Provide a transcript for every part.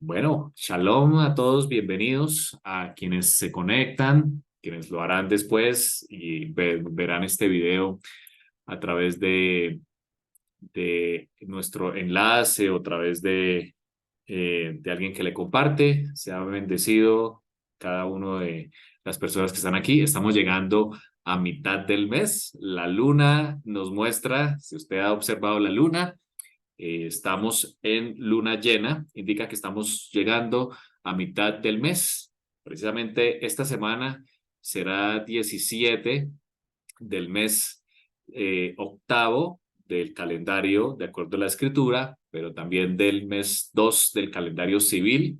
Bueno, shalom a todos, bienvenidos a quienes se conectan, quienes lo harán después y verán este video a través de nuestro enlace o a través de alguien que le comparte. Sea bendecido cada uno de las personas que están aquí. Estamos llegando a mitad del mes. La luna nos muestra, si usted ha observado la luna, estamos en luna llena, indica que estamos llegando a mitad del mes. Precisamente esta semana será 17 del mes octavo del calendario, de acuerdo a la escritura, pero también del mes 2 del calendario civil.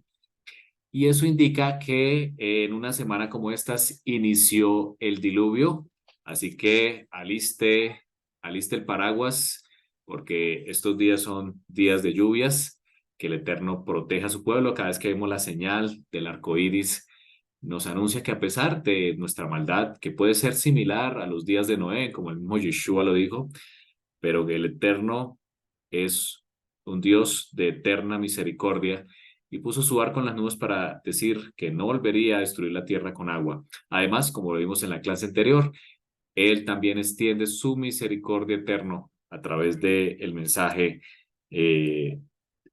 Y eso indica que en una semana como estas inició el diluvio. Así que aliste el paraguas, porque estos días son días de lluvias. Que el Eterno proteja a su pueblo. Cada vez que vemos la señal del arco iris, nos anuncia que a pesar de nuestra maldad, que puede ser similar a los días de Noé, como el mismo Yeshua lo dijo, pero que el Eterno es un Dios de eterna misericordia y puso su arco en las nubes para decir que no volvería a destruir la tierra con agua. Además, como lo vimos en la clase anterior, Él también extiende su misericordia eterno a través del mensaje, eh,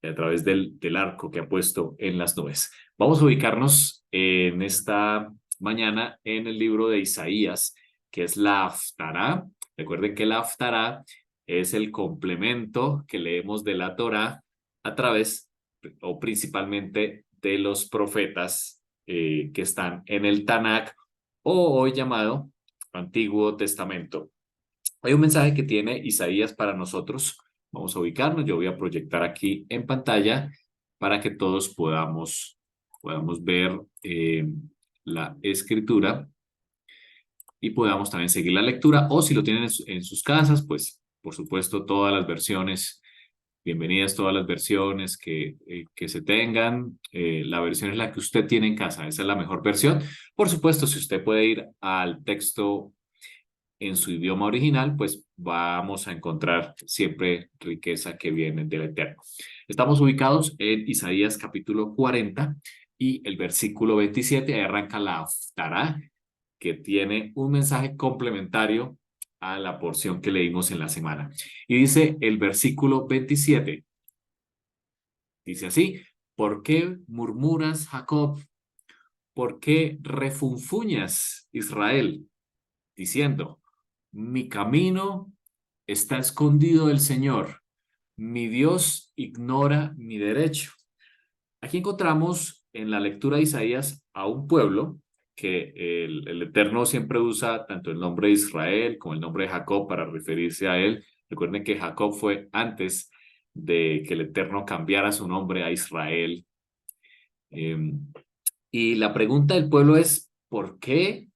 a través del arco que ha puesto en las nubes. Vamos a ubicarnos en esta mañana en el libro de Isaías, que es la Haftará. Recuerden que la Haftará es el complemento que leemos de la Torá a través o principalmente de los profetas que están en el Tanakh, o hoy llamado Antiguo Testamento. Hay un mensaje que tiene Isaías para nosotros. Vamos a ubicarnos. Yo voy a proyectar aquí en pantalla para que todos podamos ver la escritura y podamos también seguir la lectura. O si lo tienen en sus casas, pues por supuesto todas las versiones. Bienvenidas todas las versiones que se tengan. La versión es la que usted tiene en casa. Esa es la mejor versión. Por supuesto, si usted puede ir al texto en su idioma original, pues vamos a encontrar siempre riqueza que viene del Eterno. Estamos ubicados en Isaías capítulo 40 y el versículo 27. Ahí arranca la Haftará, que tiene un mensaje complementario a la porción que leímos en la semana. Y dice el versículo 27, dice así: ¿por qué murmuras, Jacob? ¿Por qué refunfuñas, Israel? Diciendo: mi camino está escondido del Señor, mi Dios ignora mi derecho. Aquí encontramos en la lectura de Isaías a un pueblo que el Eterno siempre usa tanto el nombre de Israel como el nombre de Jacob para referirse a él. Recuerden que Jacob fue antes de que el Eterno cambiara su nombre a Israel. Eh, y la pregunta del pueblo es: ¿por qué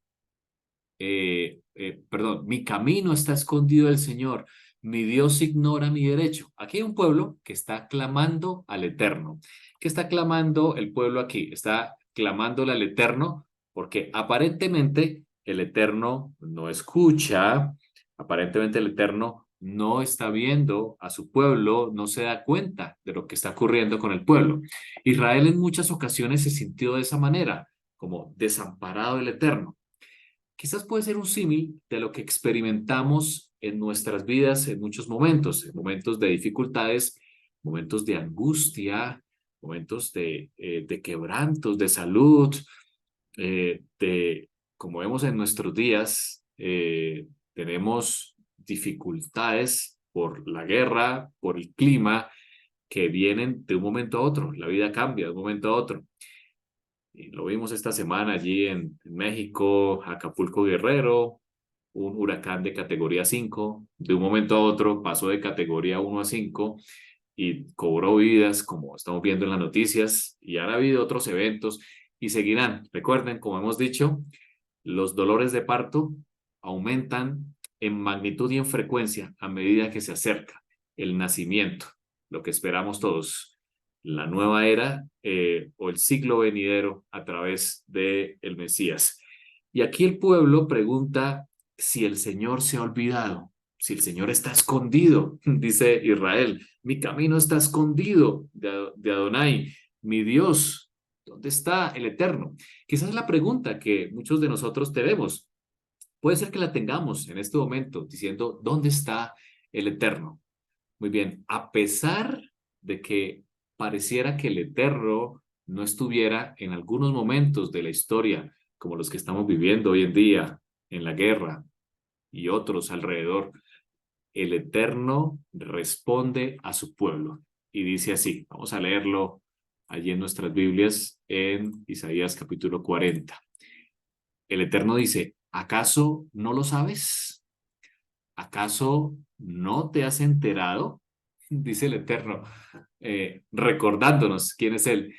perdón, mi camino está escondido del Señor, mi Dios ignora mi derecho? Aquí hay un pueblo que está clamando al Eterno. ¿Qué está clamando el pueblo aquí? Está clamándole al Eterno porque aparentemente el Eterno no escucha, aparentemente el Eterno no está viendo a su pueblo, no se da cuenta de lo que está ocurriendo con el pueblo. Israel en muchas ocasiones se sintió de esa manera, como desamparado del Eterno. Quizás puede ser un símil de lo que experimentamos en nuestras vidas en momentos de dificultades, momentos de angustia, momentos de quebrantos, de salud, como vemos en nuestros días, tenemos dificultades por la guerra, por el clima, que vienen de un momento a otro. La vida cambia de un momento a otro. Y lo vimos esta semana allí en México, Acapulco Guerrero, un huracán de categoría 5, de un momento a otro pasó de categoría 1 a 5 y cobró vidas, como estamos viendo en las noticias, y han habido otros eventos y seguirán. Recuerden, como hemos dicho, los dolores de parto aumentan en magnitud y en frecuencia a medida que se acerca el nacimiento, lo que esperamos todos, la nueva era o el siglo venidero a través de el Mesías. Y aquí el pueblo pregunta si el Señor se ha olvidado, si el Señor está escondido. Dice Israel: mi camino está escondido de Adonai, mi Dios, ¿dónde está el Eterno? Quizás es la pregunta que muchos de nosotros tenemos. Puede ser que la tengamos en este momento, diciendo, ¿dónde está el Eterno? Muy bien, a pesar de que pareciera que el Eterno no estuviera en algunos momentos de la historia, como los que estamos viviendo hoy en día, en la guerra y otros alrededor, el Eterno responde a su pueblo. Y dice así, vamos a leerlo allí en nuestras Biblias en Isaías capítulo 40. El Eterno dice, ¿acaso no lo sabes? ¿Acaso no te has enterado? Dice el Eterno, recordándonos quién es Él.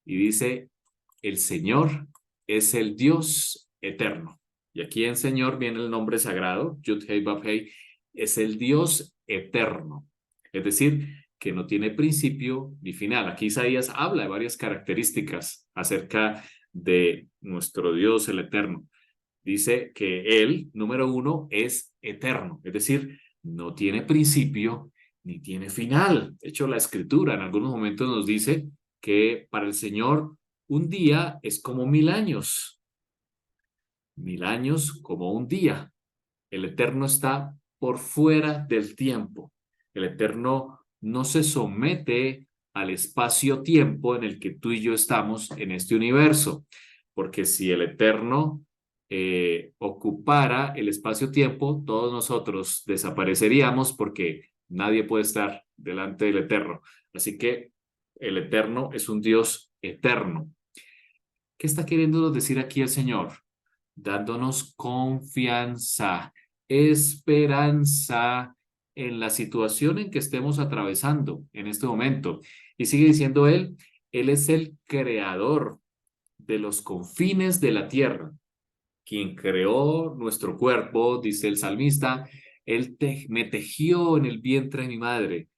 Y dice, el Señor es el Dios eterno. Y aquí en Señor viene el nombre sagrado, Yud-Hei Vav-Hei, es el Dios eterno. Es decir, que no tiene principio ni final. Aquí Isaías habla de varias características acerca de nuestro Dios el eterno. Dice que Él, número uno, es eterno, es decir, no tiene principio ni tiene final. De hecho, la Escritura en algunos momentos nos dice que para el Señor un día es como 1000 años, 1000 años como un día. El Eterno está por fuera del tiempo. El Eterno no se somete al espacio-tiempo en el que tú y yo estamos en este universo, porque si el Eterno ocupara el espacio-tiempo, todos nosotros desapareceríamos porque nadie puede estar delante del Eterno. Así que el Eterno es un Dios eterno. ¿Qué está queriendo decir aquí el Señor? Dándonos confianza, esperanza en la situación en que estemos atravesando en este momento. Y sigue diciendo él es el creador de los confines de la tierra, quien creó nuestro cuerpo, dice el salmista, me tejió en el vientre de mi madre.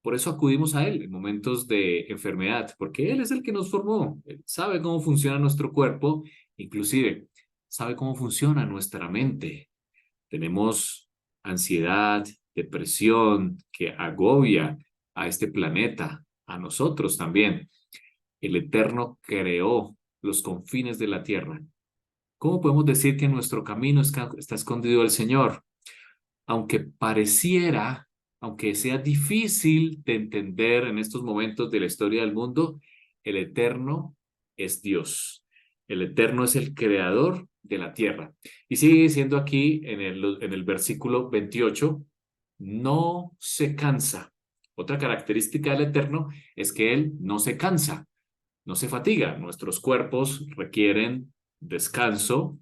Por eso acudimos a Él en momentos de enfermedad, porque Él es el que nos formó. Él sabe cómo funciona nuestro cuerpo, inclusive sabe cómo funciona nuestra mente. Tenemos ansiedad, depresión que agobia a este planeta, a nosotros también. El Eterno creó los confines de la tierra. ¿Cómo podemos decir que en nuestro camino está escondido el Señor? Aunque pareciera, aunque sea difícil de entender en estos momentos de la historia del mundo, el Eterno es Dios. El Eterno es el creador de la tierra. Y sigue diciendo aquí en el versículo 28, no se cansa. Otra característica del Eterno es que Él no se cansa, no se fatiga. Nuestros cuerpos requieren descanso.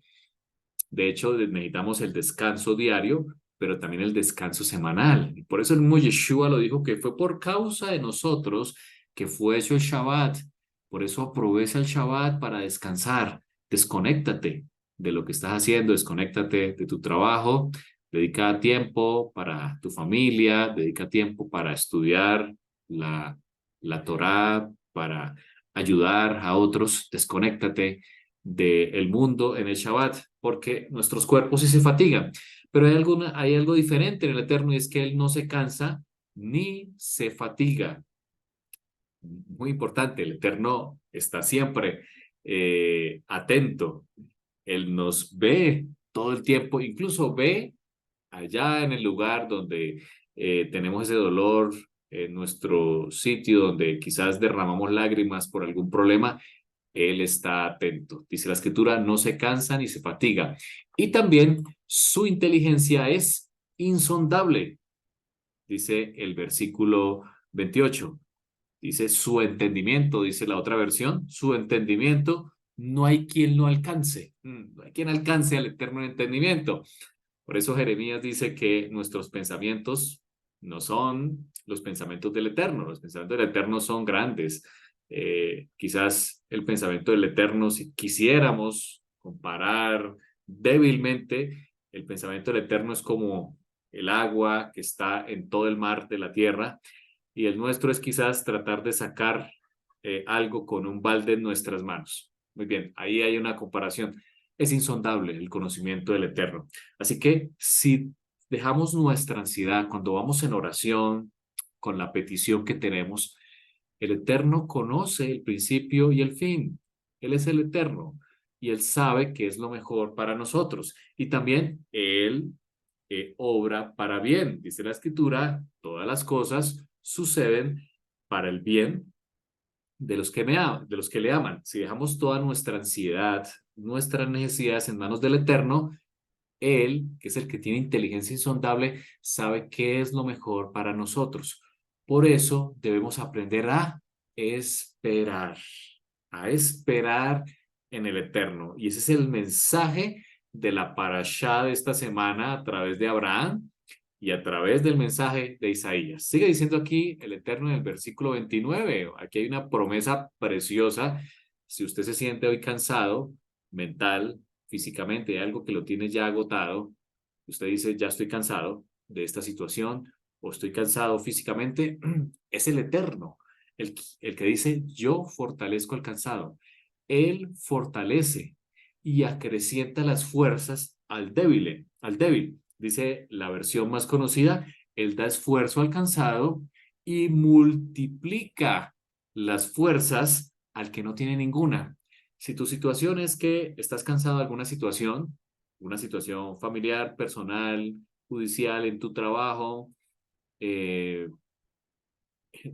De hecho, necesitamos el descanso diario, pero también el descanso semanal. Y por eso el mismo Yeshua lo dijo que fue por causa de nosotros que fue hecho el Shabbat. Por eso aprovecha el Shabbat para descansar. Desconéctate de lo que estás haciendo, desconéctate de tu trabajo, dedica tiempo para tu familia, dedica tiempo para estudiar la Torá, para ayudar a otros, desconéctate del mundo en el Shabbat, porque nuestros cuerpos sí se fatigan. Pero hay algo diferente en el Eterno y es que Él no se cansa ni se fatiga. Muy importante, el Eterno está siempre atento. Él nos ve todo el tiempo, incluso ve allá en el lugar donde tenemos ese dolor, en nuestro sitio donde quizás derramamos lágrimas por algún problema, Él está atento. Dice la escritura, no se cansa ni se fatiga. Y también su inteligencia es insondable, dice el versículo 28. Dice su entendimiento, dice la otra versión, su entendimiento, no hay quien lo alcance. No hay quien alcance al eterno entendimiento. Por eso Jeremías dice que nuestros pensamientos no son los pensamientos del Eterno, los pensamientos del Eterno son grandes. Quizás el pensamiento del Eterno, si quisiéramos comparar débilmente, el pensamiento del Eterno es como el agua que está en todo el mar de la tierra y el nuestro es quizás tratar de sacar algo con un balde en nuestras manos. Muy bien, ahí hay una comparación. Es insondable el conocimiento del Eterno. Así que si dejamos nuestra ansiedad cuando vamos en oración con la petición que tenemos, El Eterno conoce el principio y el fin. Él es el Eterno y Él sabe qué es lo mejor para nosotros. Y también Él obra para bien. Dice la Escritura, todas las cosas suceden para el bien de los que de los que le aman. Si dejamos toda nuestra ansiedad, nuestras necesidades en manos del Eterno, Él, que es el que tiene inteligencia insondable, sabe qué es lo mejor para nosotros. Por eso debemos aprender esperar, a esperar en el Eterno. Y ese es el mensaje de la parashá de esta semana a través de Abraham y a través del mensaje de Isaías. Sigue diciendo aquí el Eterno en el versículo 29. Aquí hay una promesa preciosa. Si usted se siente hoy cansado, mental, físicamente, hay algo que lo tiene ya agotado, usted dice, ya estoy cansado de esta situación o estoy cansado físicamente, es el Eterno, el que dice, yo fortalezco al cansado. Él fortalece y acrecienta las fuerzas al débil. Dice la versión más conocida, Él da esfuerzo al cansado y multiplica las fuerzas al que no tiene ninguna. Si tu situación es que estás cansado de alguna situación, una situación familiar, personal, judicial, en tu trabajo, eh,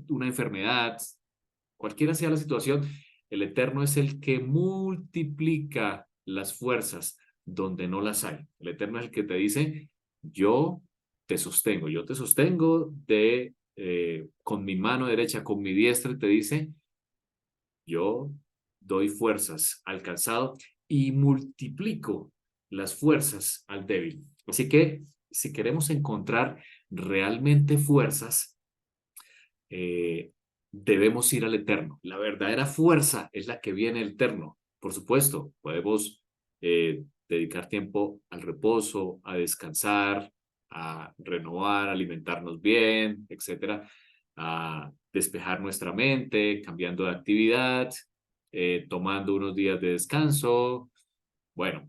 una enfermedad, cualquiera sea la situación, el Eterno es el que multiplica las fuerzas donde no las hay. El Eterno es el que te dice, yo te sostengo con mi mano derecha, con mi diestra, y te dice, yo doy fuerzas al cansado y multiplico las fuerzas al débil. Así que si queremos encontrar realmente fuerzas, eh, debemos ir al Eterno. La verdadera fuerza es la que viene del Eterno. Por supuesto, podemos dedicar tiempo al reposo, a descansar, a renovar, alimentarnos bien, etcétera, a despejar nuestra mente, cambiando de actividad, tomando unos días de descanso. Bueno,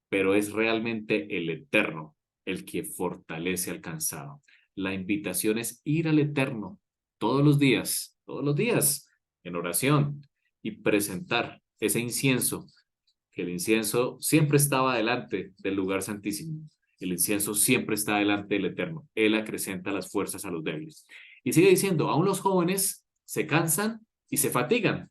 pero es realmente el Eterno el que fortalece al cansado. La invitación es ir al Eterno todos los días, en oración y presentar ese incienso, que el incienso siempre estaba delante del lugar santísimo. El incienso siempre está delante del Eterno. Él acrecenta las fuerzas a los débiles. Y sigue diciendo, aún los jóvenes se cansan y se fatigan.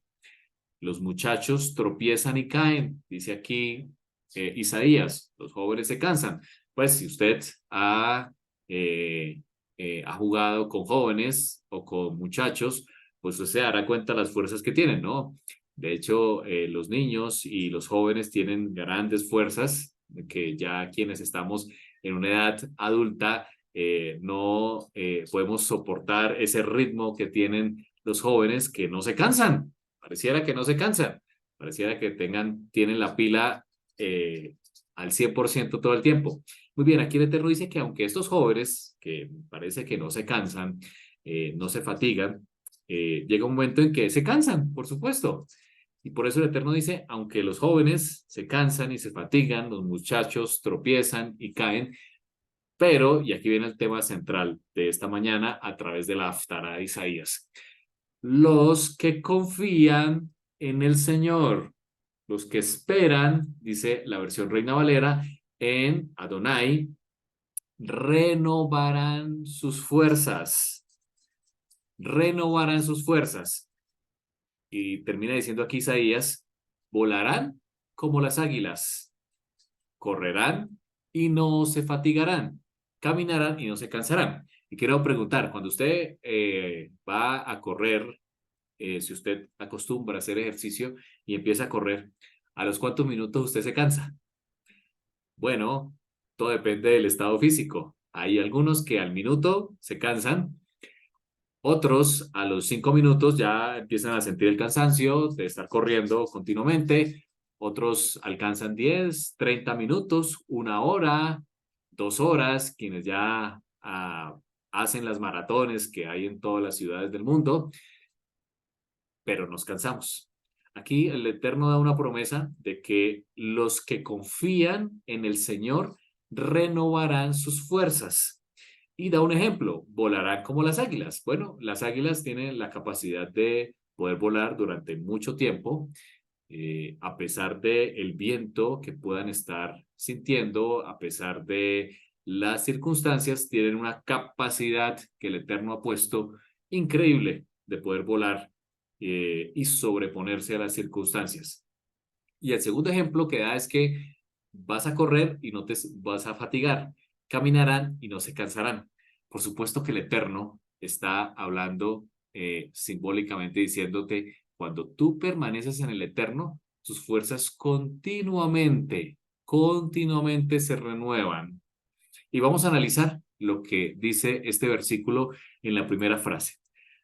Los muchachos tropiezan y caen, dice aquí Isaías, los jóvenes se cansan. Pues si usted ha jugado con jóvenes o con muchachos, pues usted se dará cuenta de las fuerzas que tienen, ¿no? De hecho, los niños y los jóvenes tienen grandes fuerzas que ya quienes estamos en una edad adulta no podemos soportar ese ritmo que tienen los jóvenes que no se cansan. Pareciera que no se cansan, pareciera que tienen la pila al 100% todo el tiempo. Muy bien, aquí el Eterno dice que aunque estos jóvenes, que parece que no se cansan, no se fatigan, llega un momento en que se cansan, por supuesto. Y por eso el Eterno dice, aunque los jóvenes se cansan y se fatigan, los muchachos tropiezan y caen, pero, y aquí viene el tema central de esta mañana a través de la Haftará de Isaías, los que confían en el Señor, los que esperan, dice la versión Reina Valera, en Adonai, renovarán sus fuerzas, renovarán sus fuerzas. Y termina diciendo aquí Isaías, volarán como las águilas, correrán y no se fatigarán, caminarán y no se cansarán. Y quiero preguntar, cuando usted va a correr, si usted acostumbra a hacer ejercicio y empieza a correr, ¿a los cuántos minutos usted se cansa? Bueno, todo depende del estado físico. Hay algunos que al minuto se cansan, otros a los 5 minutos ya empiezan a sentir el cansancio de estar corriendo continuamente, otros alcanzan 10, 30 minutos, 1 hora, 2 horas, quienes ya hacen las maratones que hay en todas las ciudades del mundo, pero nos cansamos. Aquí el Eterno da una promesa de que los que confían en el Señor renovarán sus fuerzas. Y da un ejemplo, volarán como las águilas. Bueno, las águilas tienen la capacidad de poder volar durante mucho tiempo, a pesar de el viento que puedan estar sintiendo, a pesar de las circunstancias, tienen una capacidad que el Eterno ha puesto increíble de poder volar y sobreponerse a las circunstancias. Y el segundo ejemplo que da es que vas a correr y no te vas a fatigar, caminarán y no se cansarán. Por supuesto que el Eterno está hablando simbólicamente diciéndote, cuando tú permaneces en el Eterno, tus fuerzas continuamente se renuevan. Y vamos a analizar lo que dice este versículo en la primera frase.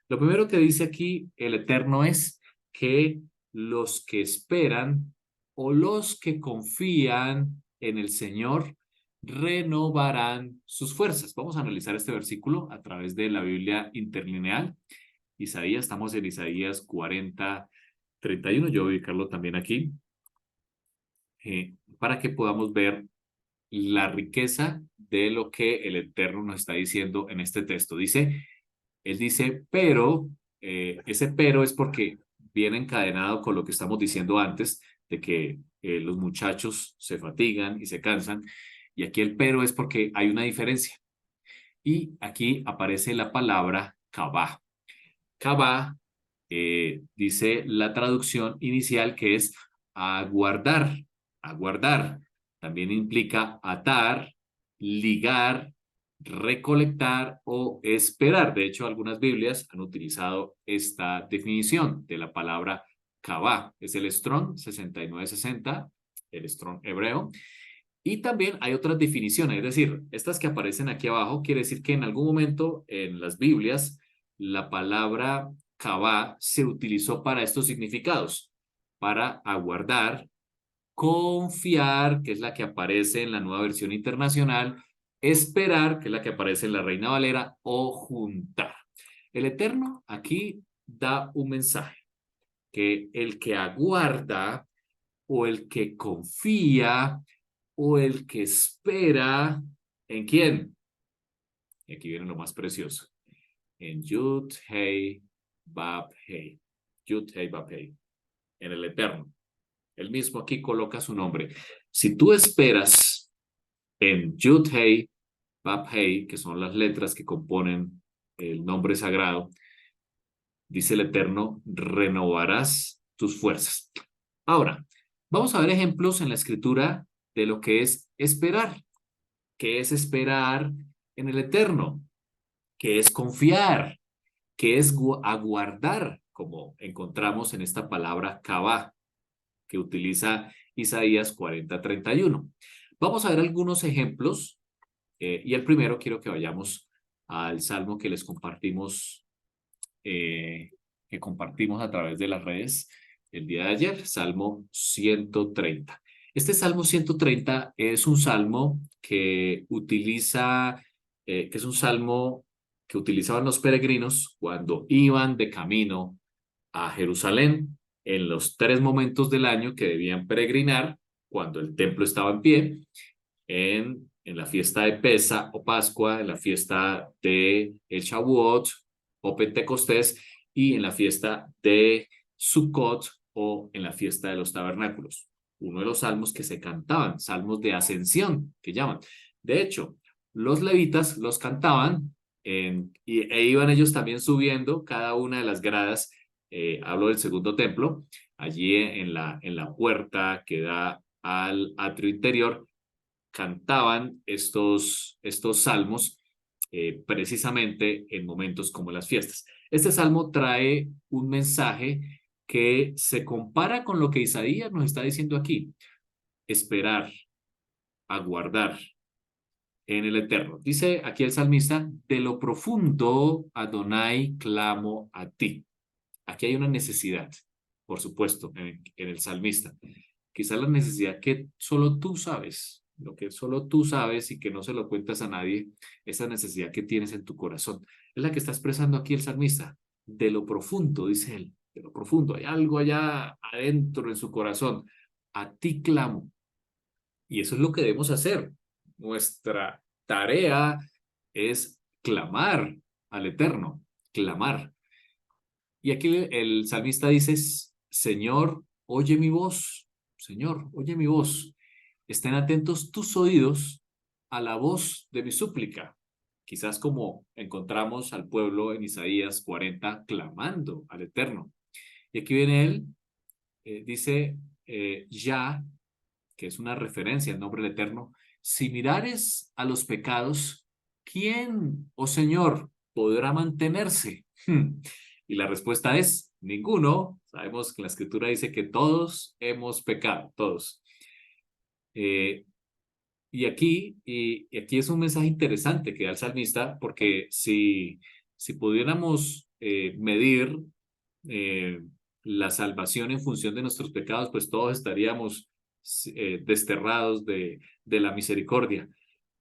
Lo primero que dice aquí el Eterno es que los que esperan o los que confían en el Señor renovarán sus fuerzas. Vamos a analizar este versículo a través de la Biblia interlineal. Isaías, estamos en Isaías 40:31. Yo voy a ubicarlo también aquí para que podamos ver la riqueza de lo que el Eterno nos está diciendo en este texto. Él dice, pero, ese pero es porque viene encadenado con lo que estamos diciendo antes, de que los muchachos se fatigan y se cansan, y aquí el pero es porque hay una diferencia. Y aquí aparece la palabra kabah. Kabah, dice la traducción inicial que es aguardar, aguardar. También implica atar, ligar, recolectar o esperar. De hecho, algunas Biblias han utilizado esta definición de la palabra kabah. Es el Strong 6960, el Strong hebreo. Y también hay otras definiciones, es decir, estas que aparecen aquí abajo, quiere decir que en algún momento en las Biblias la palabra kabah se utilizó para estos significados, para aguardar, confiar, que es la que aparece en la nueva versión internacional, esperar, que es la que aparece en la Reina Valera, o juntar. El Eterno aquí da un mensaje, que el que aguarda o el que confía o el que espera, ¿en quién? Y aquí viene lo más precioso. En Yud, Hey, Bab, Hey. Yud, Hey, Bab, Hey. En el Eterno. Él mismo aquí coloca su nombre. Si tú esperas en Yud, Hey, Bab, Hey, que son las letras que componen el nombre sagrado, dice el Eterno, renovarás tus fuerzas. Ahora, vamos a ver ejemplos en la escritura de lo que es esperar. ¿Qué es esperar en el Eterno? ¿Qué es confiar? ¿Qué es aguardar? Como encontramos en esta palabra kabah, que utiliza Isaías 40:31. Vamos a ver algunos ejemplos, y el primero quiero que vayamos al salmo que les compartimos, eh, que compartimos a través de las redes el día de ayer, Salmo 130. Este Salmo 130 es un salmo que utiliza, que es un salmo que utilizaban los peregrinos cuando iban de camino a Jerusalén en los 3 momentos del año que debían peregrinar cuando el templo estaba en pie, en la fiesta de Pesa o Pascua, en la fiesta de el Shavuot o Pentecostés y en la fiesta de Sukkot o en la fiesta de los tabernáculos. Uno de los salmos que se cantaban, salmos de ascensión, que llaman. De hecho, los levitas los cantaban e iban ellos también subiendo cada una de las gradas. Hablo del segundo templo, allí en la puerta que da al atrio interior, cantaban estos salmos precisamente en momentos como las fiestas. Este salmo trae un mensaje que se compara con lo que Isaías nos está diciendo aquí: esperar, aguardar en el Eterno. Dice aquí el salmista, de lo profundo, Adonai, clamo a ti. Aquí hay una necesidad, por supuesto, en el salmista. Quizás la necesidad que solo tú sabes, lo que solo tú sabes y que no se lo cuentas a nadie, esa necesidad que tienes en tu corazón, es la que está expresando aquí el salmista. De lo profundo, dice él, de lo profundo, hay algo allá adentro en su corazón. A ti clamo. Y eso es lo que debemos hacer. Nuestra tarea es clamar al Eterno, clamar. Y aquí el salmista dice, Señor, oye mi voz, Señor, oye mi voz. Estén atentos tus oídos a la voz de mi súplica. Quizás como encontramos al pueblo en Isaías 40 clamando al Eterno. Y aquí viene él, dice ya, que es una referencia al nombre del Eterno, si mirares a los pecados, ¿quién, oh Señor, podrá mantenerse? Y la respuesta es ninguno. Sabemos que la escritura dice que todos hemos pecado, todos. Eh, y aquí es un mensaje interesante que da el salmista, porque si pudiéramos medir eh, la salvación en función de nuestros pecados, pues todos estaríamos desterrados de la misericordia.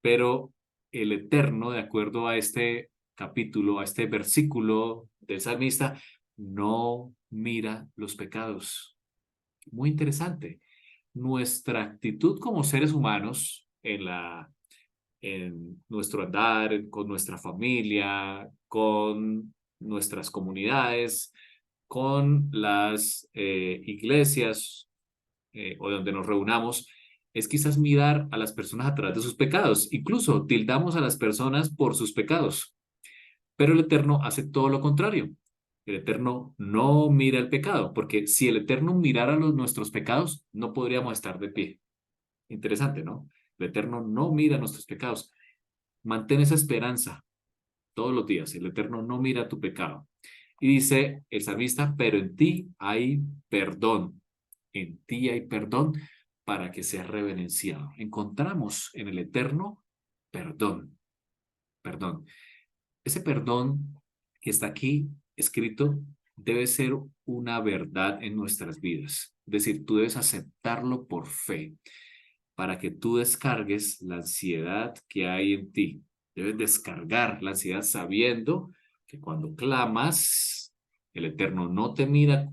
Pero el Eterno, de acuerdo a este capítulo, a este versículo del salmista, no mira los pecados. Muy interesante. Nuestra actitud como seres humanos en nuestro andar, con nuestra familia, con nuestras comunidades, con las iglesias o donde nos reunamos, es quizás mirar a las personas a través de sus pecados. Incluso tildamos a las personas por sus pecados. Pero el Eterno hace todo lo contrario. El Eterno no mira el pecado, porque si el Eterno mirara nuestros pecados, no podríamos estar de pie. Interesante, ¿no? El Eterno no mira nuestros pecados. Mantén esa esperanza todos los días. El Eterno no mira tu pecado. Y dice el salmista, pero en ti hay perdón. En ti hay perdón para que seas reverenciado. Encontramos en el Eterno perdón. Perdón. Ese perdón que está aquí escrito debe ser una verdad en nuestras vidas. Es decir, tú debes aceptarlo por fe para que tú descargues la ansiedad que hay en ti. Debes descargar la ansiedad sabiendo que cuando clamas, el Eterno no te mira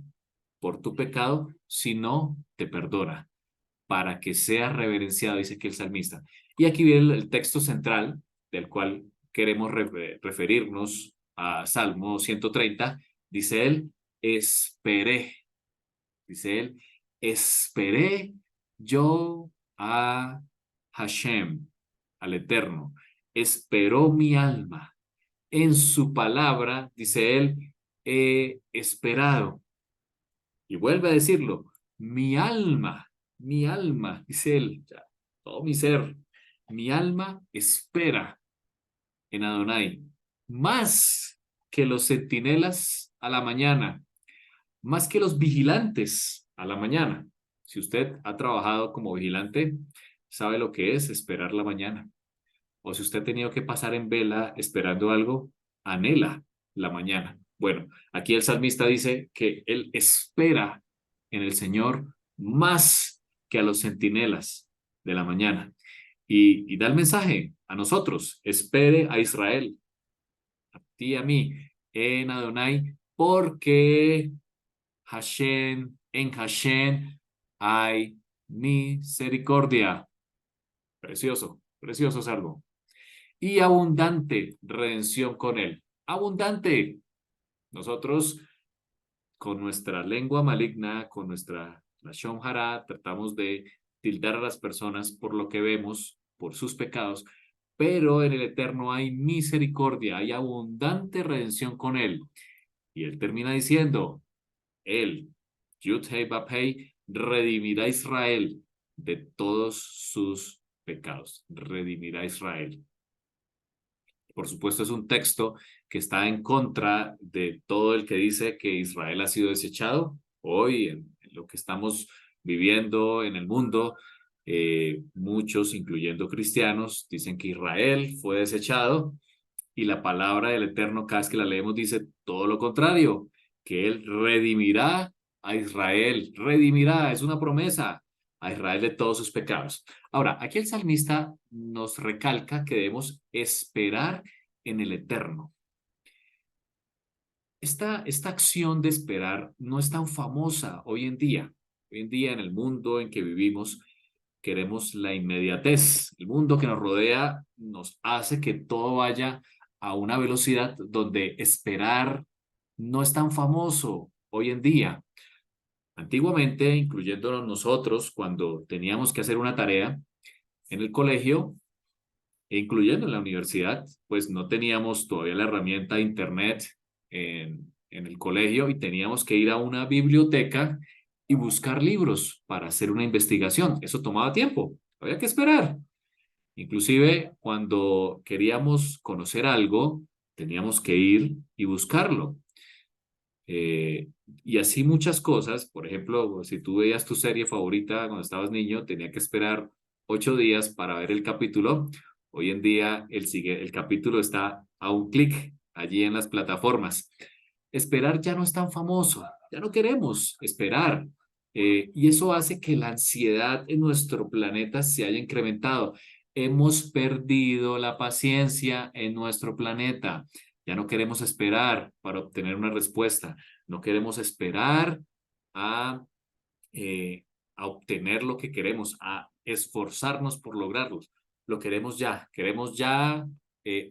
por tu pecado, sino te perdona para que seas reverenciado, dice aquí el salmista. Y aquí viene el texto central del cual queremos referirnos a Salmo 130. Dice él, esperé. Dice él, esperé yo a Hashem, al Eterno. Esperó mi alma. En su palabra, dice él, he esperado. Y vuelve a decirlo, mi alma, dice él, ya, todo mi ser, mi alma espera en Adonai, más que los centinelas a la mañana, más que los vigilantes a la mañana. Si usted ha trabajado como vigilante, sabe lo que es esperar la mañana. O si usted ha tenido que pasar en vela esperando algo, anhela la mañana. Bueno, aquí el salmista dice que él espera en el Señor más que a los centinelas de la mañana. Y da el mensaje a nosotros, espere a Israel, a ti y a mí, en Adonai, porque en Hashem hay misericordia. Precioso, precioso salmo. Y abundante redención con él. Abundante. Nosotros, con nuestra lengua maligna, con nuestra Lashon Hara, tratamos de tildar a las personas por lo que vemos, por sus pecados, pero en el Eterno hay misericordia, hay abundante redención con él. Y él termina diciendo, él, Yud Hei Bab Hei, redimirá a Israel de todos sus pecados. Redimirá a Israel. Por supuesto, es un texto que está en contra de todo el que dice que Israel ha sido desechado. Hoy, en lo que estamos viviendo en el mundo, muchos, incluyendo cristianos, dicen que Israel fue desechado y la palabra del Eterno, cada vez que la leemos, dice todo lo contrario, que Él redimirá a Israel. Redimirá, es una promesa a Israel de todos sus pecados. Ahora, aquí el salmista nos recalca que debemos esperar en el Eterno. Esta acción de esperar no es tan famosa hoy en día. Hoy en día, en el mundo en que vivimos, queremos la inmediatez. El mundo que nos rodea nos hace que todo vaya a una velocidad donde esperar no es tan famoso hoy en día. Antiguamente, incluyéndonos nosotros, cuando teníamos que hacer una tarea en el colegio, e incluyendo en la universidad, pues no teníamos todavía la herramienta de Internet en el colegio y teníamos que ir a una biblioteca y buscar libros para hacer una investigación. Eso tomaba tiempo, había que esperar. Inclusive cuando queríamos conocer algo, teníamos que ir y buscarlo. Eh, y así muchas cosas. Por ejemplo, si tú veías tu serie favorita cuando estabas niño, tenía que esperar 8 días para ver el capítulo. Hoy en día el capítulo está a un clic allí en las plataformas. Esperar ya no es tan famoso, ya no queremos esperar. Y eso hace que la ansiedad en nuestro planeta se haya incrementado. Hemos perdido la paciencia en nuestro planeta. Ya no queremos esperar para obtener una respuesta. No queremos esperar a, eh, a obtener lo que queremos, a esforzarnos por lograrlo. Lo queremos ya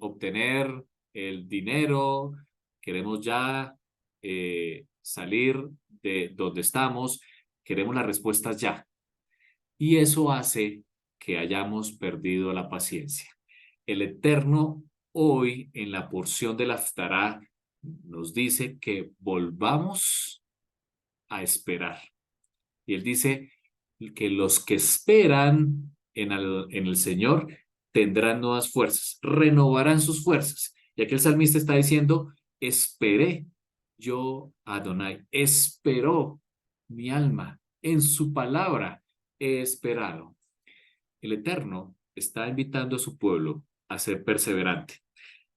obtener el dinero, queremos ya salir de donde estamos, queremos las respuestas ya. Y eso hace que hayamos perdido la paciencia. El Eterno hoy en la porción del Haftará nos dice que volvamos a esperar. Y él dice que los que esperan en el Señor tendrán nuevas fuerzas, renovarán sus fuerzas. Y aquí el salmista está diciendo, esperé yo a Adonai, esperó mi alma, en su palabra he esperado. El Eterno está invitando a su pueblo a ser perseverante.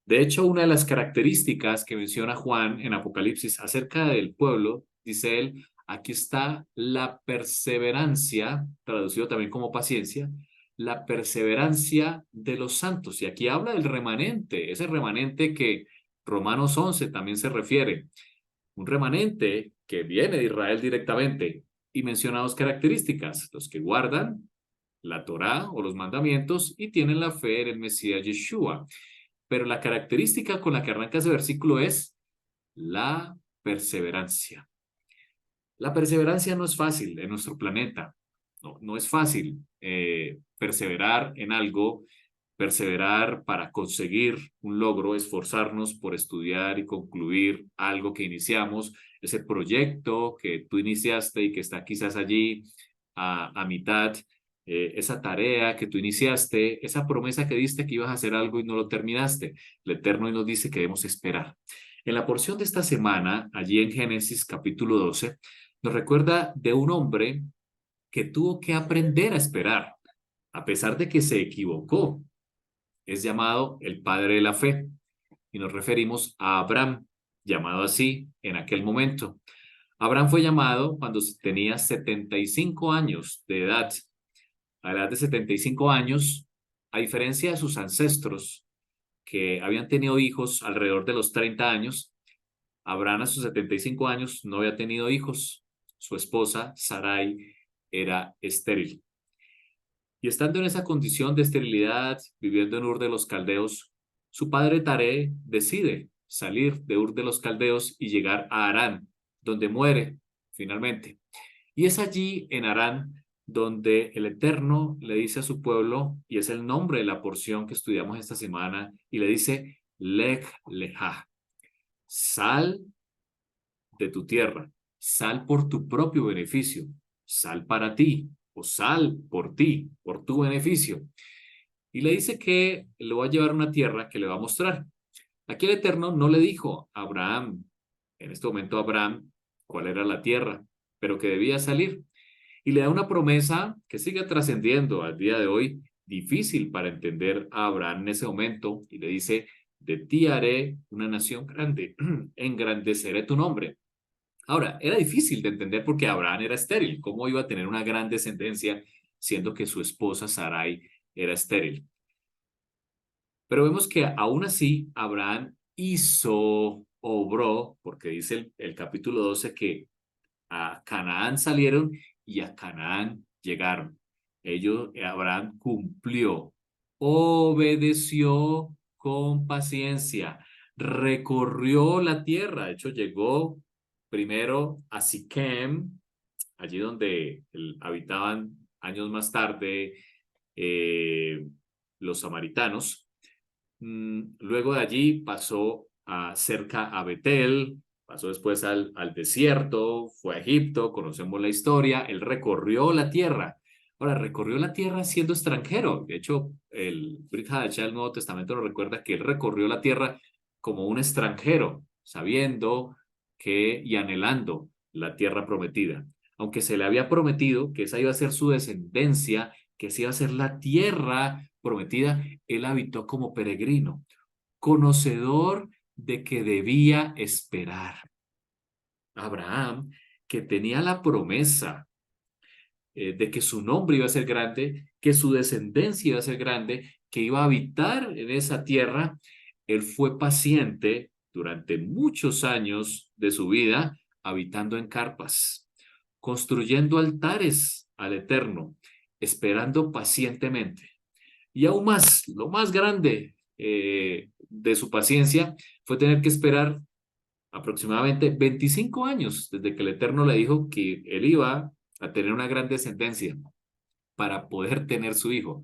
De hecho, una de las características que menciona Juan en Apocalipsis acerca del pueblo, dice él, aquí está la perseverancia, traducido también como paciencia, la perseverancia de los santos. Y aquí habla del remanente, ese remanente que Romanos 11 también se refiere, un remanente que viene de Israel directamente y menciona dos características, los que guardan la Torá o los mandamientos y tienen la fe en el Mesías Yeshua. Pero la característica con la que arranca ese versículo es la perseverancia. La perseverancia no es fácil en nuestro planeta. No, no es fácil perseverar en algo, perseverar para conseguir un logro, esforzarnos por estudiar y concluir algo que iniciamos, ese proyecto que tú iniciaste y que está quizás allí a mitad, esa tarea que tú iniciaste, esa promesa que diste que ibas a hacer algo y no lo terminaste. El Eterno hoy nos dice que debemos esperar. En la porción de esta semana, allí en Génesis capítulo 12, nos recuerda de un hombre que tuvo que aprender a esperar, a pesar de que se equivocó. Es llamado el padre de la fe y nos referimos a Abraham, llamado así en aquel momento. Abraham fue llamado cuando tenía 75 años de edad. A la edad de 75 años, a diferencia de sus ancestros que habían tenido hijos alrededor de los 30 años, Abraham a sus 75 años no había tenido hijos. Su esposa, Sarai, era estéril. Y estando en esa condición de esterilidad, viviendo en Ur de los Caldeos, su padre Taré decide salir de Ur de los Caldeos y llegar a Harán, donde muere finalmente. Y es allí en Harán donde el Eterno le dice a su pueblo, y es el nombre de la porción que estudiamos esta semana, y le dice, Lech Lecha, sal de tu tierra, sal por tu propio beneficio, sal para ti o sal por ti, por tu beneficio. Y le dice que lo va a llevar a una tierra que le va a mostrar. Aquí el Eterno no le dijo a Abraham, en este momento a Abraham, cuál era la tierra, pero que debía salir. Y le da una promesa que sigue trascendiendo al día de hoy, difícil para entender a Abraham en ese momento, y le dice, de ti haré una nación grande, engrandeceré tu nombre. Ahora, era difícil de entender porque Abraham era estéril. ¿Cómo iba a tener una gran descendencia siendo que su esposa Sarai era estéril? Pero vemos que aún así Abraham obró, porque dice el capítulo 12 que a Canaán salieron y a Canaán llegaron. Abraham cumplió, obedeció con paciencia, recorrió la tierra. De hecho, llegó primero a Siquem, allí donde habitaban años más tarde eh, los samaritanos. Luego de allí pasó cerca a Betel, pasó después al desierto, fue a Egipto, conocemos la historia, él recorrió la tierra. Ahora, recorrió la tierra siendo extranjero. De hecho, el Brit Hadashah del Nuevo Testamento nos recuerda que él recorrió la tierra como un extranjero, sabiendo que y anhelando la tierra prometida. Aunque se le había prometido que esa iba a ser su descendencia, que esa iba a ser la tierra prometida, él habitó como peregrino, conocedor de que debía esperar. Abraham, que tenía la promesa de que su nombre iba a ser grande, que su descendencia iba a ser grande, que iba a habitar en esa tierra, él fue paciente durante muchos años de su vida, habitando en carpas, construyendo altares al Eterno, esperando pacientemente. Y aún más, lo más grande de su paciencia fue tener que esperar aproximadamente 25 años desde que el Eterno le dijo que él iba a tener una gran descendencia para poder tener su hijo.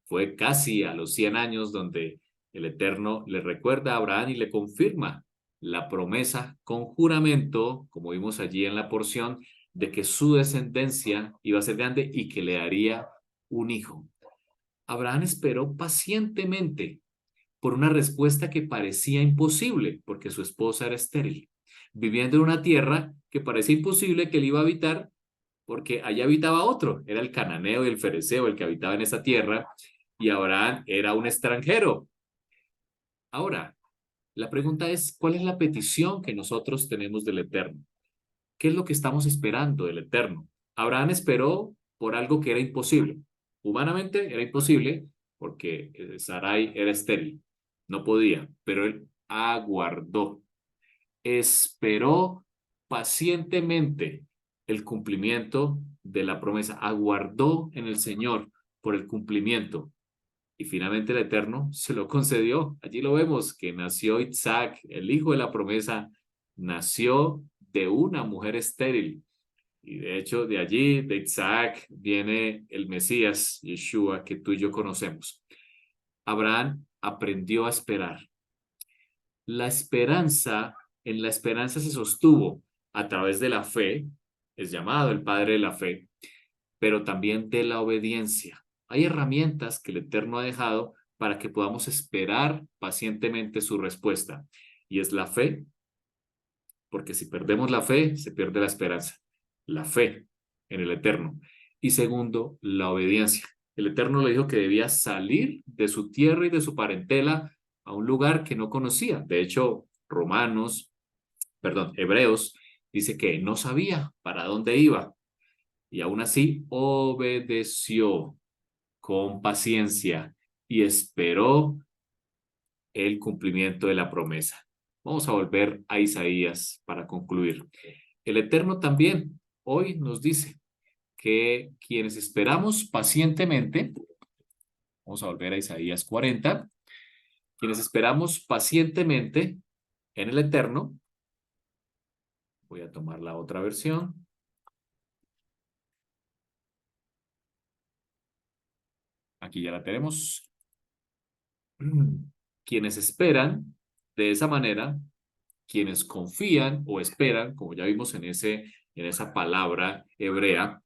Fue casi a los 100 años donde el Eterno le recuerda a Abraham y le confirma la promesa con juramento, como vimos allí en la porción, de que su descendencia iba a ser grande y que le daría un hijo. Abraham esperó pacientemente por una respuesta que parecía imposible, porque su esposa era estéril, viviendo en una tierra que parecía imposible que él iba a habitar, porque allá habitaba otro, era el cananeo y el fereceo el que habitaba en esa tierra, y Abraham era un extranjero. Ahora, la pregunta es, ¿cuál es la petición que nosotros tenemos del Eterno? ¿Qué es lo que estamos esperando del Eterno? Abraham esperó por algo que era imposible. Humanamente era imposible porque Sarai era estéril, no podía, pero él aguardó, esperó pacientemente el cumplimiento de la promesa, aguardó en el Señor por el cumplimiento y finalmente el Eterno se lo concedió. Allí lo vemos que nació Isaac, el hijo de la promesa, nació de una mujer estéril. Y de hecho, de allí, de Isaac, viene el Mesías, Yeshua, que tú y yo conocemos. Abraham aprendió a esperar. La esperanza, en la esperanza se sostuvo a través de la fe, es llamado el padre de la fe, pero también de la obediencia. Hay herramientas que el Eterno ha dejado para que podamos esperar pacientemente su respuesta. Y es la fe, porque si perdemos la fe, se pierde la esperanza. La fe en el Eterno. Y segundo, la obediencia. El Eterno le dijo que debía salir de su tierra y de su parentela a un lugar que no conocía. De hecho, Hebreos, dice que no sabía para dónde iba. Y aún así obedeció con paciencia y esperó el cumplimiento de la promesa. Vamos a volver a Isaías para concluir. El Eterno también hoy nos dice que quienes esperamos pacientemente, vamos a volver a Isaías 40, quienes esperamos pacientemente en el Eterno, voy a tomar la otra versión. Aquí ya la tenemos. Quienes esperan de esa manera, quienes confían o esperan, como ya vimos en esa palabra hebrea,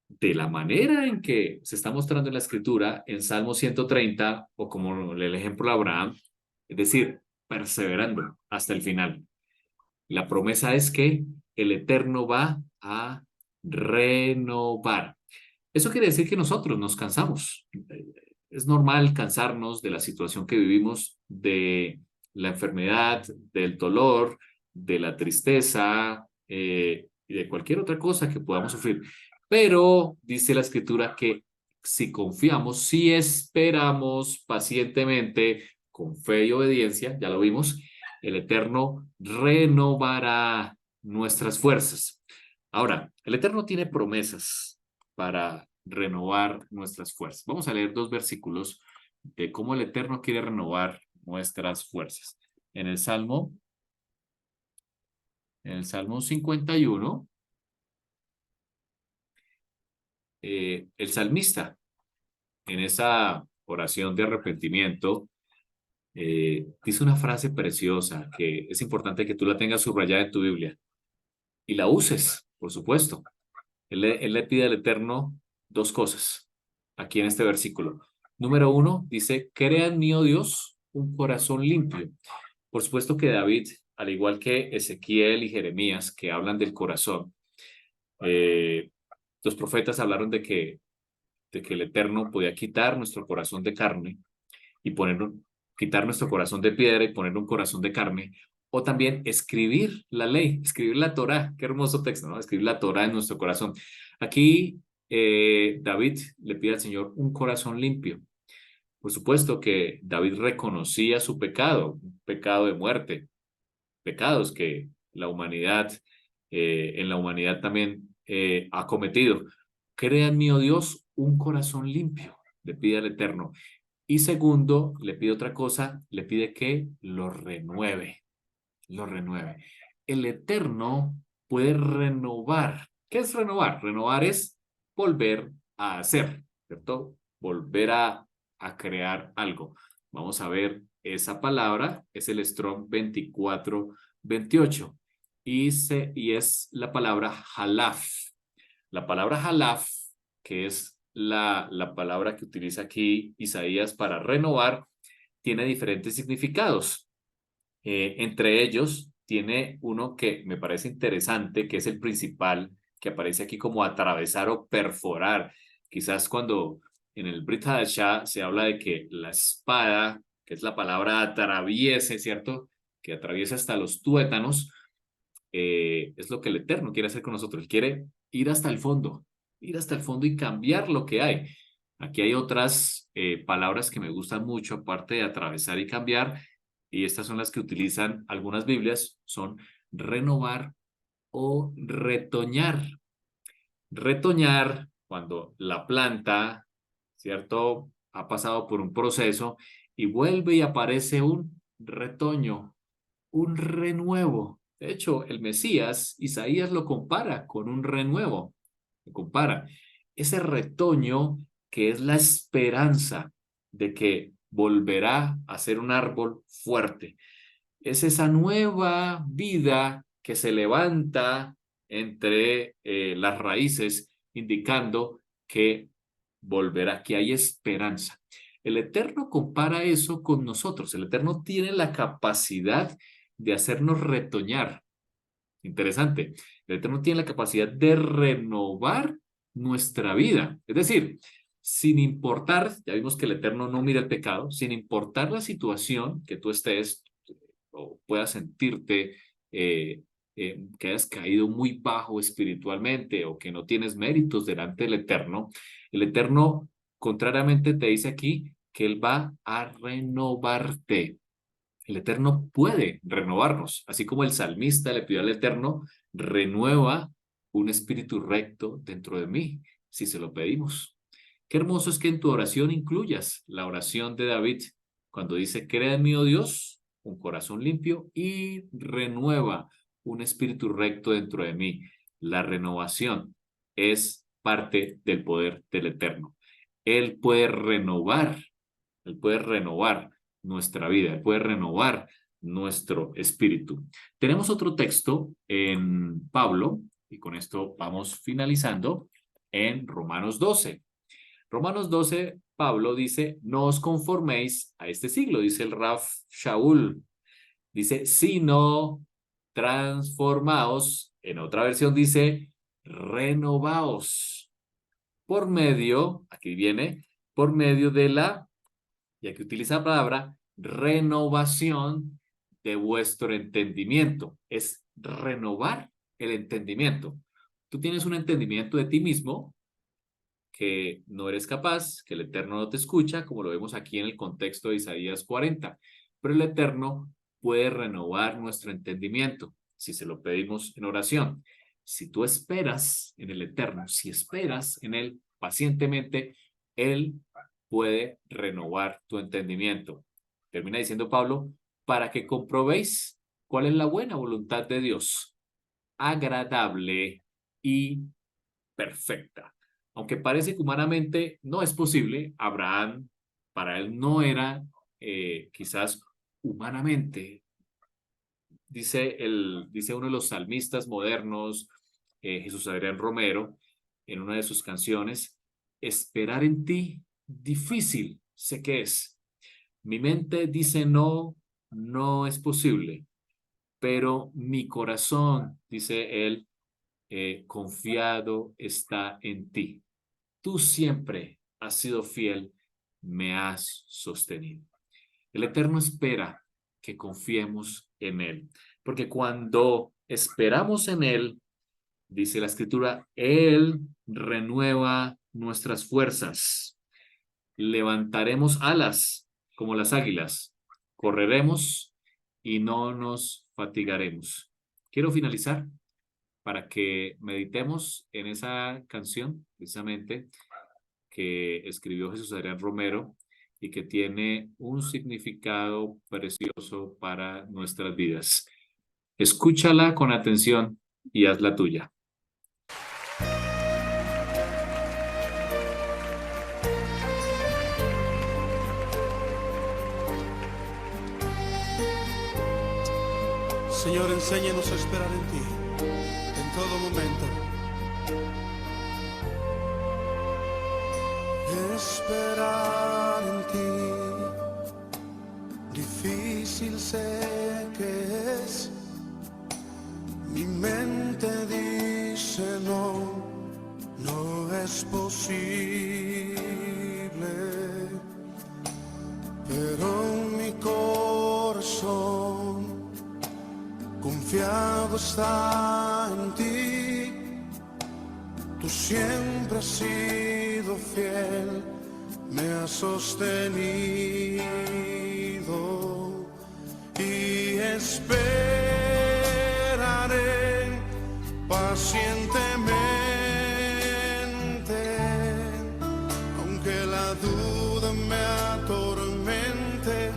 de la manera en que se está mostrando en la escritura, en Salmo 130, o como el ejemplo de Abraham, es decir, perseverando hasta el final. La promesa es que el Eterno va a renovar. Eso quiere decir que nosotros nos cansamos. Es normal cansarnos de la situación que vivimos, de la enfermedad, del dolor, de la tristeza y de cualquier otra cosa que podamos sufrir. Pero dice la escritura que si confiamos, si esperamos pacientemente, con fe y obediencia, ya lo vimos, el Eterno renovará nuestras fuerzas. Ahora, el Eterno tiene promesas para renovar nuestras fuerzas. Vamos a leer dos versículos de cómo el Eterno quiere renovar nuestras fuerzas. En el Salmo 51, el salmista, en esa oración de arrepentimiento, dice una frase preciosa que es importante que tú la tengas subrayada en tu Biblia y la uses, por supuesto. Él le pide al Eterno dos cosas aquí en este versículo. Número uno, dice, crea en mí, oh Dios, un corazón limpio. Por supuesto que David, al igual que Ezequiel y Jeremías, que hablan del corazón, eh, los profetas hablaron de que el Eterno podía quitar nuestro corazón de carne y quitar nuestro corazón de piedra y poner un corazón de carne, o también escribir la ley, escribir la Torá. Qué hermoso texto, ¿no? Escribir la Torá en nuestro corazón. Aquí David le pide al Señor un corazón limpio. Por supuesto que David reconocía su pecado, un pecado de muerte, pecados que en la humanidad también ha cometido. Crea en mí, oh Dios, un corazón limpio, le pide al Eterno. Y segundo, le pide otra cosa, le pide que lo renueve, lo renueve. El Eterno puede renovar. ¿Qué es renovar? Renovar es volver a hacer, ¿cierto? Volver a crear algo. Vamos a ver esa palabra, es el Strong 2428 y es la palabra halaf. La palabra halaf, que es la palabra que utiliza aquí Isaías para renovar, tiene diferentes significados. Entre ellos, tiene uno que me parece interesante, que es el principal, que aparece aquí como atravesar o perforar. Quizás cuando en el Brit Hadashah se habla de que la espada, que es la palabra atraviese, ¿cierto? Que atraviesa hasta los tuétanos, es lo que el Eterno quiere hacer con nosotros. Él quiere ir hasta el fondo y cambiar lo que hay. Aquí hay otras palabras que me gustan mucho, aparte de atravesar y cambiar, y estas son las que utilizan algunas Biblias, son renovar o retoñar. Retoñar, cuando la planta, ¿cierto? Ha pasado por un proceso y vuelve y aparece un retoño, un renuevo. De hecho, el Mesías, Isaías lo compara con un renuevo. Lo compara. Ese retoño que es la esperanza de que volverá a ser un árbol fuerte. Es esa nueva vida que se levanta entre las raíces, indicando que volverá, que hay esperanza. El Eterno compara eso con nosotros. El Eterno tiene la capacidad de hacernos retoñar. Interesante. El Eterno tiene la capacidad de renovar nuestra vida. Es decir, sin importar, ya vimos que el Eterno no mira el pecado, sin importar la situación que tú estés o puedas sentirte eh, que hayas caído muy bajo espiritualmente o que no tienes méritos delante del Eterno, el Eterno contrariamente te dice aquí que Él va a renovarte. El Eterno puede renovarnos, así como el salmista le pidió al Eterno, renueva un espíritu recto dentro de mí, si se lo pedimos. Qué hermoso es que en tu oración incluyas la oración de David, cuando dice, crea en mí, oh Dios, un corazón limpio y renueva un espíritu recto dentro de mí. La renovación es parte del poder del Eterno. Él puede renovar, Él puede renovar nuestra vida, Él puede renovar nuestro espíritu. Tenemos otro texto en Pablo, y con esto vamos finalizando, en Romanos 12. Romanos 12, Pablo dice, no os conforméis a este siglo, dice el Raf Shaul. Dice, sino transformaos. En otra versión dice, renovaos. Por medio, aquí viene, por medio de la, ya que utiliza la palabra, renovación de vuestro entendimiento. Es renovar el entendimiento. Tú tienes un entendimiento de ti mismo que no eres capaz, que el Eterno no te escucha, como lo vemos aquí en el contexto de Isaías 40. Pero el Eterno puede renovar nuestro entendimiento si se lo pedimos en oración. Si tú esperas en el Eterno, si esperas en Él pacientemente, Él puede renovar tu entendimiento. termina diciendo Pablo, para que comprobéis cuál es la buena voluntad de Dios, agradable y perfecta. Aunque parece que humanamente no es posible, Abraham, para él no era quizás humanamente, dice uno de los salmistas modernos, Jesús Adrián Romero, en una de sus canciones, esperar en ti, difícil sé que es. Mi mente dice no, no es posible, pero mi corazón, dice él, confiado está en ti. Tú siempre has sido fiel, me has sostenido. El Eterno espera que confiemos en Él, porque cuando esperamos en Él, dice la Escritura, Él renueva nuestras fuerzas. Levantaremos alas como las águilas, correremos y no nos fatigaremos. Quiero finalizar para que meditemos en esa canción, precisamente, que escribió Jesús Adrián Romero y que tiene un significado precioso para nuestras vidas. Escúchala con atención y haz la tuya. Señor, enséñanos a esperar en ti, en todo momento. Esperar en ti, difícil sé que es. Mi mente dice no, no es posible. Pero mi corazón confiado está en ti. Tú siempre has sido fiel, me has sostenido y esperaré pacientemente, aunque la duda me atormente.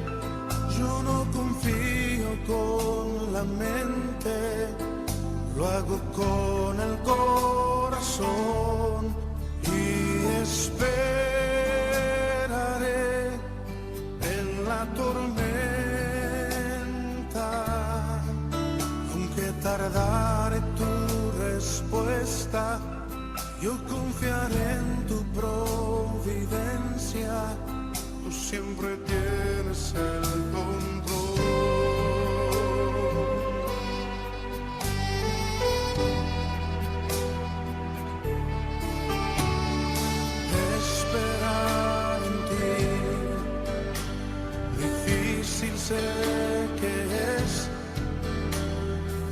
Yo no confío con la mente, lo hago con el corazón y esperaré en la tormenta, aunque tardare tu respuesta. Yo confiaré en tu providencia, tú siempre tienes el control. Esperar en ti, difícil sé que es.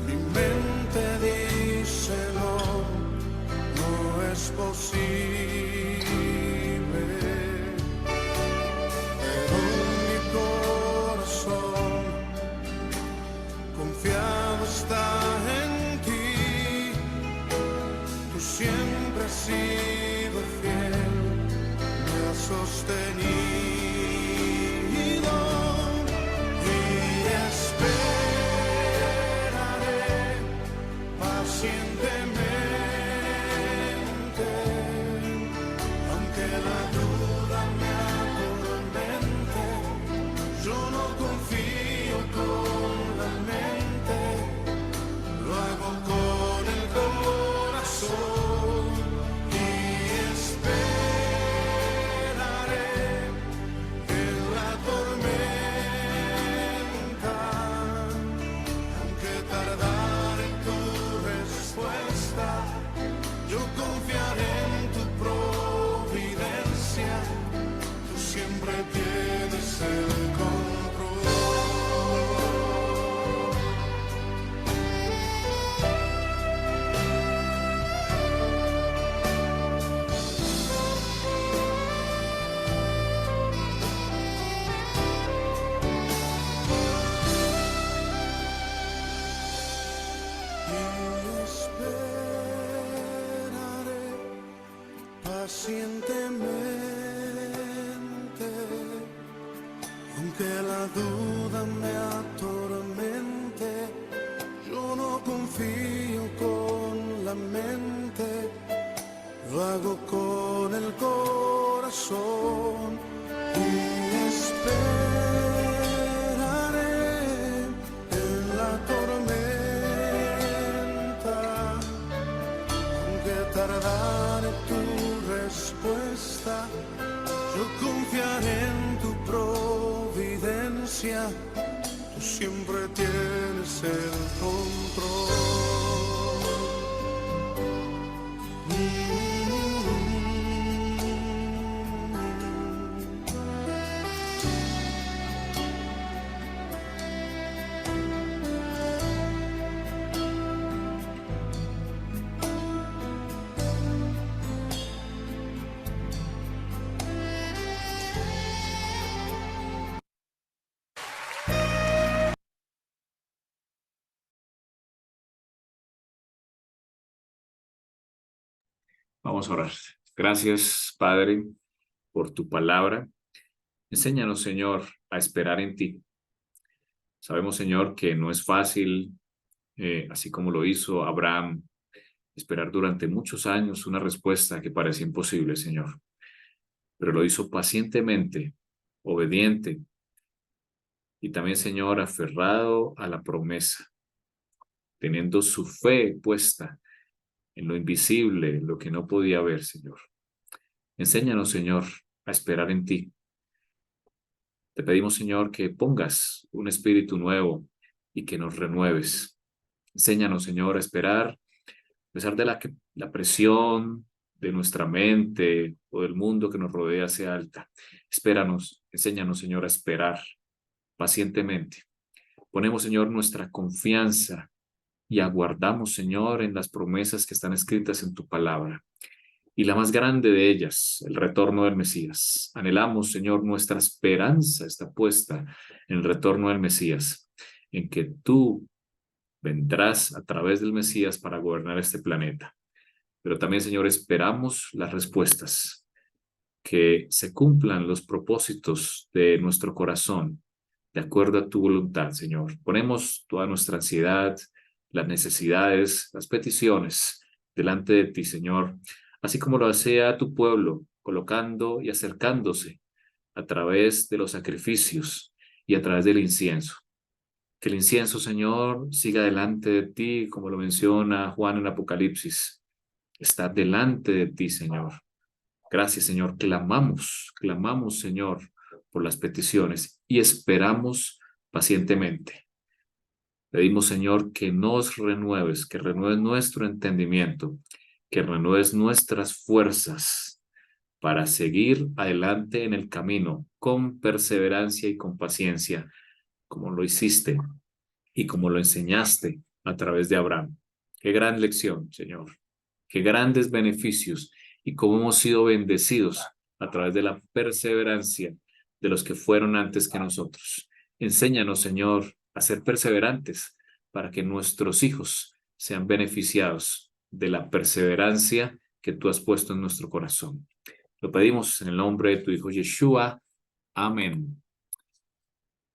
Mi mente dice no, no es posible. Pero mi corazón confiado está en ti. Tú siempre has sido fiel, me has sostenido y esperaré pacientemente, aunque la duda me atormente. Yo no confío con la mente, lo hago con el corazón y esperaré en la tormenta, aunque tardare tu respuesta. Yo confiaré en tu providencia, tú siempre tienes el control. Y esperaré pacientemente, aunque la duda me atormente, yo no confío con la mente, lo hago con el corazón y esperaré en la tormenta, aunque tardare tu respuesta, yo confiaré en tu providencia, tú siempre tienes el control. Vamos a orar. Gracias, Padre, por tu palabra. Enséñanos, Señor, a esperar en ti. Sabemos, Señor, que no es fácil, así como lo hizo Abraham, esperar durante muchos años una respuesta que parecía imposible, Señor. Pero lo hizo pacientemente, obediente y también, Señor, aferrado a la promesa, teniendo su fe puesta en lo invisible, en lo que no podía ver, Señor. Enséñanos, Señor, a esperar en ti. Te pedimos, Señor, que pongas un espíritu nuevo y que nos renueves. Enséñanos, Señor, a esperar, a pesar de la presión de nuestra mente o del mundo que nos rodea sea alta. Espéranos, enséñanos, Señor, a esperar pacientemente. Ponemos, Señor, nuestra confianza y aguardamos, Señor, en las promesas que están escritas en tu palabra. Y la más grande de ellas, el retorno del Mesías. Anhelamos, Señor, nuestra esperanza está puesta en el retorno del Mesías, en que tú vendrás a través del Mesías para gobernar este planeta. Pero también, Señor, esperamos las respuestas, que se cumplan los propósitos de nuestro corazón, de acuerdo a tu voluntad, Señor. Ponemos toda nuestra ansiedad, las necesidades, las peticiones delante de ti, Señor, así como lo hacía tu pueblo, colocando y acercándose a través de los sacrificios y a través del incienso. Que el incienso, Señor, siga delante de ti, como lo menciona Juan en Apocalipsis. Está delante de ti, Señor. Gracias, Señor. Clamamos, Señor, por las peticiones y esperamos pacientemente. Pedimos, Señor, que nos renueves, que renueves nuestro entendimiento, que renueves nuestras fuerzas para seguir adelante en el camino con perseverancia y con paciencia, como lo hiciste y como lo enseñaste a través de Abraham. Qué gran lección, Señor. Qué grandes beneficios y cómo hemos sido bendecidos a través de la perseverancia de los que fueron antes que nosotros. Enséñanos, Señor, a ser perseverantes para que nuestros hijos sean beneficiados de la perseverancia que tú has puesto en nuestro corazón. Lo pedimos en el nombre de tu Hijo Yeshua. Amén.